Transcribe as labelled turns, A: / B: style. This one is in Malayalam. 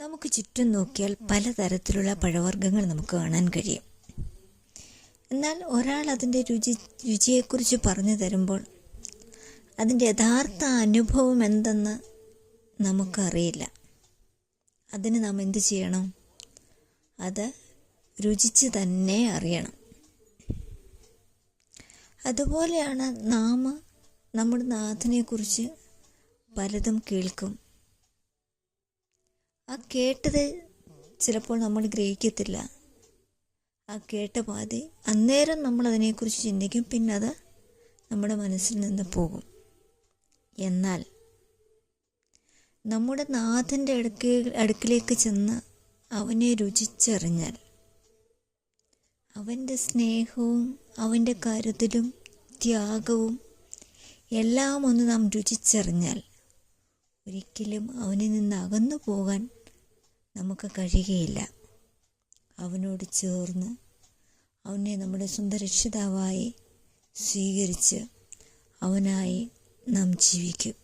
A: നമുക്ക് ചുറ്റും നോക്കിയാൽ പലതരത്തിലുള്ള പഴവർഗ്ഗങ്ങൾ നമുക്ക് കാണാൻ കഴിയും. എന്നാൽ ഒരാൾ അതിൻ്റെ രുചിയെക്കുറിച്ച് പറഞ്ഞു തരുമ്പോൾ അതിൻ്റെ യഥാർത്ഥ അനുഭവം എന്തെന്ന് നമുക്കറിയില്ല. അതിന് നാം എന്ത് ചെയ്യണം? അത് രുചിച്ച് തന്നെ അറിയണം. അതുപോലെയാണ് നാം നമ്മുടെ നാഥനെക്കുറിച്ച് പലതും കേൾക്കും. ആ കേട്ടത് ചിലപ്പോൾ നമ്മൾ ഗ്രഹിക്കത്തില്ല. ആ കേട്ട പാതി അന്നേരം നമ്മൾ അതിനെക്കുറിച്ച് ചിന്തിക്കും, പിന്നെ അത് നമ്മുടെ മനസ്സിൽ നിന്ന് പോകും. എന്നാൽ നമ്മുടെ നാഥൻ്റെ അടുക്കിലേക്ക് ചെന്ന് അവനെ രുചിച്ചറിഞ്ഞാൽ, അവൻ്റെ സ്നേഹവും അവൻ്റെ കരുതലും ത്യാഗവും എല്ലാം ഒന്ന് നാം രുചിച്ചറിഞ്ഞാൽ ഒരിക്കലും അവനിൽ നിന്ന് അകന്നു പോകാൻ നമുക്ക് കഴിയുകയില്ല. അവനോട് ചേർന്ന് അവനെ നമ്മുടെ സ്വന്തം രക്ഷിതാവായി സ്വീകരിച്ച് അവനായി നാം ജീവിക്കും.